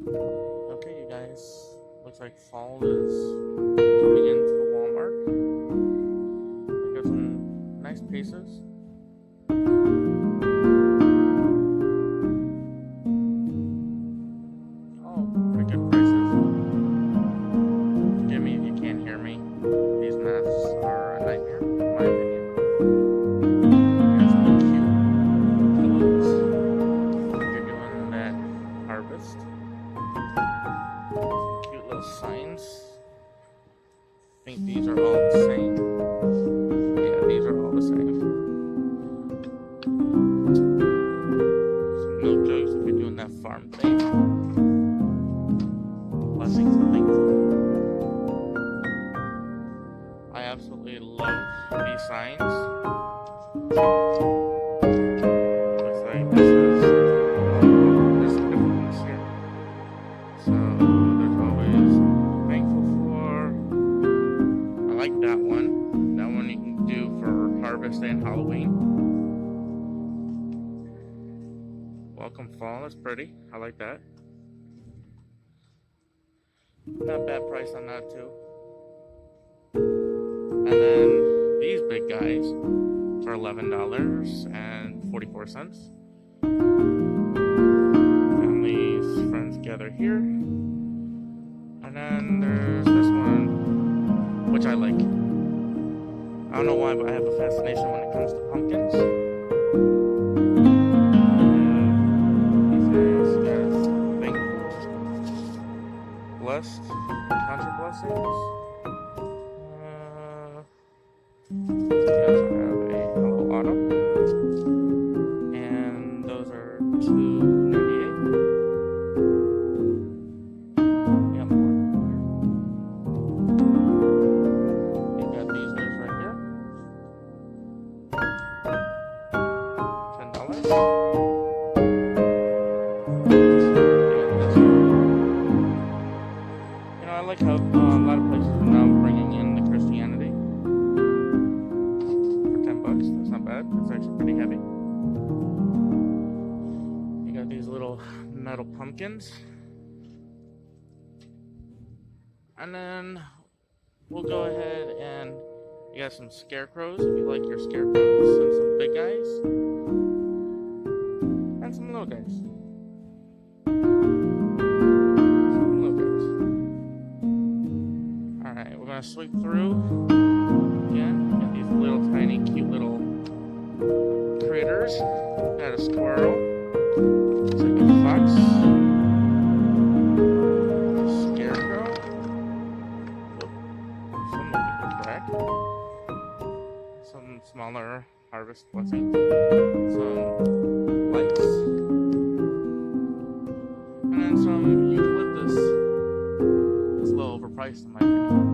Okay, you guys. Looks like fall is coming into the Walmart. They got some nice pieces. Oh, pretty good prices. Forgive me if you can't hear me. These masks are a nightmare, in my opinion. Got some cute pillows. If you're doing that harvest. Some cute little signs. I think these are all the same. Yeah, these are all the same. Some milk jugs if you're doing that farm thing. Blessings and thankful. I absolutely love these signs. Looks like this is there's some different ones here. So there's always thankful for. I like that one. That one you can do for Harvest Day and Halloween. Welcome fall, that's pretty. I like that. Not bad price on that too. And then these big guys for $11.44. Families, friends gather here. And then there's this one, which I like. I don't know why, but I have a fascination when it comes to pumpkins. He says, thankful, blessed, count your blessings. They also have a Hello Autumn, and those are $2.98. Yeah, more. You got these guys right here, $10. I like how a lot of places are now bringing in the Christianity for $10. That's not bad. It's actually pretty heavy. You got these little metal pumpkins, and then we'll go ahead and you got some scarecrows if you like your scarecrows, and some big guys, and some little guys. Alright, we're gonna sweep through again. Got these little tiny cute little critters. Got a squirrel. Looks like a fox. A scarecrow. Some of it is cracked. Some smaller harvest blessings. Some lights. And then some eucalyptus. It's a little overpriced in my opinion.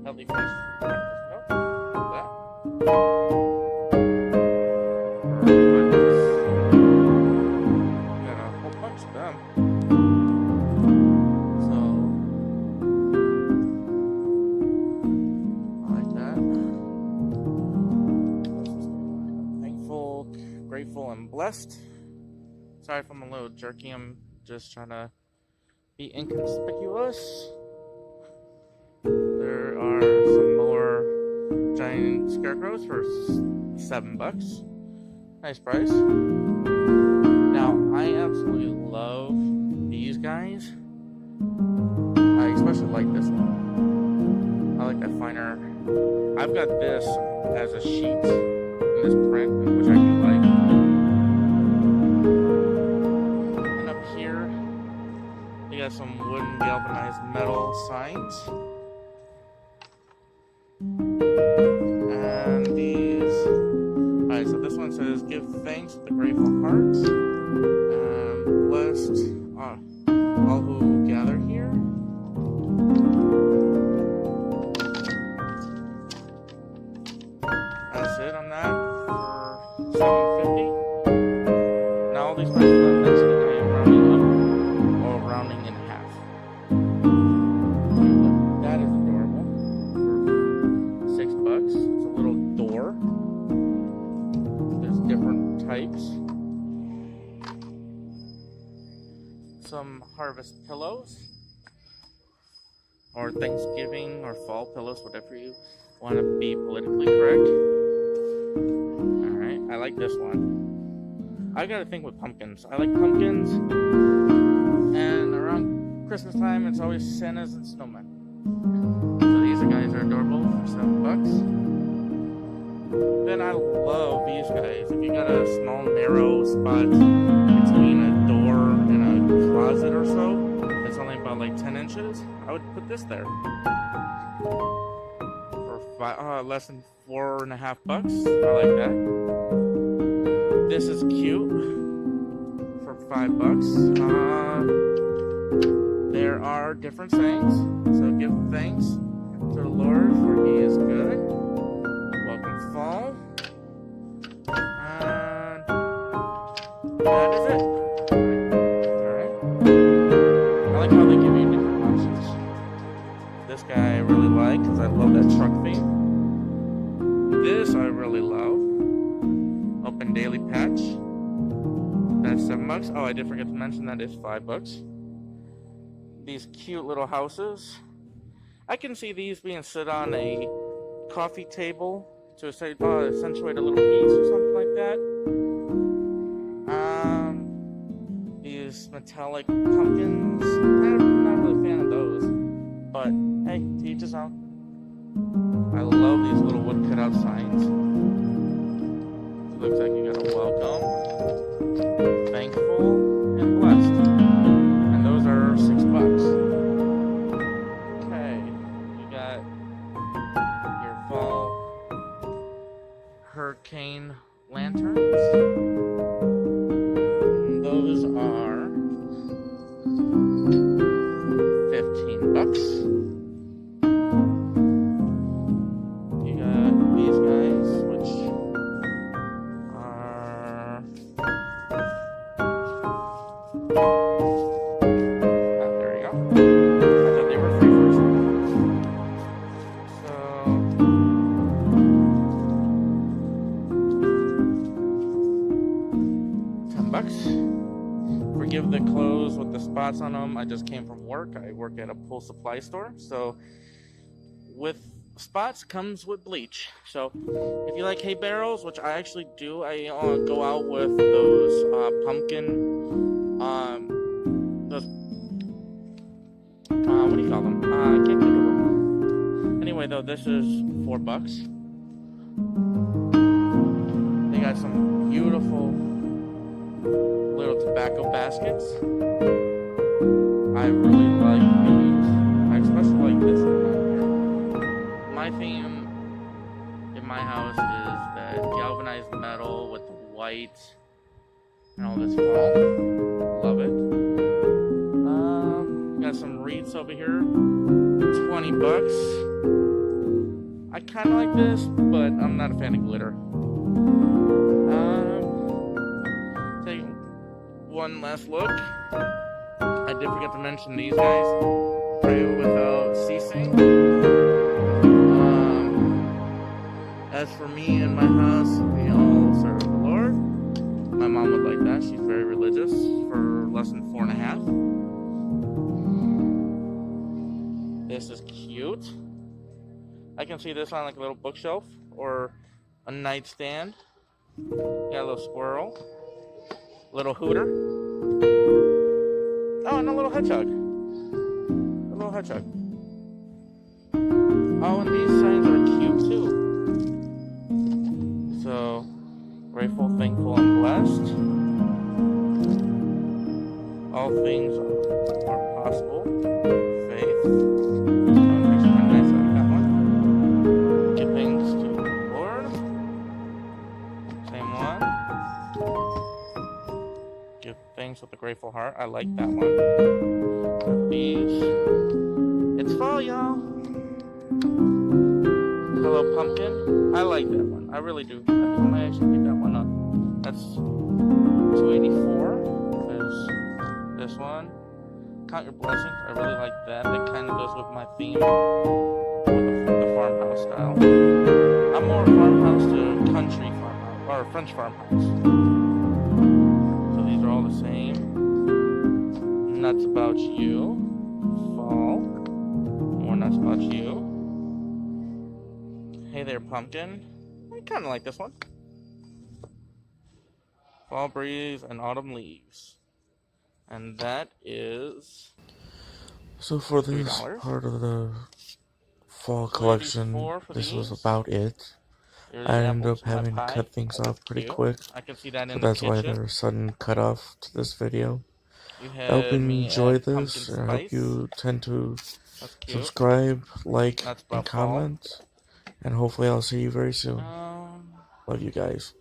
Healthy fish. Breakfast milk. That. Got a whole bunch of them. So I like that. Thankful, grateful, and blessed. Sorry if I'm a little jerky. I'm just trying to be inconspicuous. There are some more giant scarecrows for $7. Nice price. Now, I absolutely love these guys. I especially like this one. I like that finer. I've got this as a sheet in this print, which I do like. And up here, you got some wooden galvanized metal signs. And these. Alright, so this one says, give thanks with a grateful heart. And blessed all who gather here. That's it on that for $7.50. Now all these prices I'm mentioning, I am rounding up or rounding in half. That is adorable. For $6, it's a little door. There's different types. Some harvest pillows, or Thanksgiving or fall pillows, whatever you want to be politically correct. Alright, I like this one. I got a thing with pumpkins. I like pumpkins, and around Christmas time it's always Santas and snowmen. So these guys are adorable for $7. Then I love these guys. If you got a small narrow spot between a door and a closet or so, it's only about like 10 inches, I would put this there for less than $4.50. I like that. This is cute for $5. There are different sayings, so give thanks to the Lord, for He is good. Welcome fall, and that is it. I like how they give you different options. This guy I really like because I love that truck theme. This I really love. Open daily patch. That's $7. Oh, I did forget to mention that is $5. These cute little houses. I can see these being sit on a coffee table to accentuate a little piece or something like that. These metallic pumpkins, I'm not really a fan of those, but hey, to each his own. I love these little wood cutout signs. It looks like you got a welcome, thankful, and blessed, and those are $6. Okay, you got your fall hurricane lanterns. Those are $15. You got these guys, which are there you go. I thought they were free first. So $10. Forgive the clothes with the spots on them. I just came from work. I work at a pool supply store. So with spots comes with bleach. So if you like hay barrels, which I actually do, I go out with those pumpkin, those, what do you call them? I can't think of them. Anyway, though, this is $4. They got some beautiful little tobacco baskets. I really like these. I especially like this one right here. My theme in my house is that galvanized metal with the white and all this fall. Love it. Got some wreaths over here. $20. I kind of like this, but I'm not a fan of glitter. One last look. I did forget to mention these guys. Pray without ceasing. As for me and my house, we all serve the Lord. My mom would like that. She's very religious for less than $4.50. This is cute. I can see this on like a little bookshelf or a nightstand. Got a little squirrel. Little hooter. Oh, and a little hedgehog. A little hedgehog. Oh, and these signs are cute too. So, grateful, thankful, and blessed. All things are possible. Faith. That one's actually kind of nice. I like that one. Give thanks to the Lord. Same one. Give thanks with a grateful heart. I like that one. These. It's fall, y'all. Hello, pumpkin. I like that one. I really do. I think I might actually pick that one up. That's $2.84. There's this one. Count your blessings. I really like that. It kind of goes with my theme with the farmhouse style. I'm more farmhouse to country farmhouse. or French farmhouse. So these are all the same. Nuts About You, Fall, more Nuts About You. Hey There Pumpkin, I kind of like this one. Fall Breeze and Autumn Leaves. And that is So for this $3. part of the fall So collection, 84 for this was these. about it. Here's I the ended apples up in my having to pie. cut things That's off pretty cute. quick, I can see that so in the that's why kitchen. there's a sudden cutoff to this video. You I hope you had me enjoy at this, pumpkin and I hope spice. you tend to That's cute. subscribe, like, That's and about fall. comment, and hopefully I'll see you very soon. Um, Love you guys.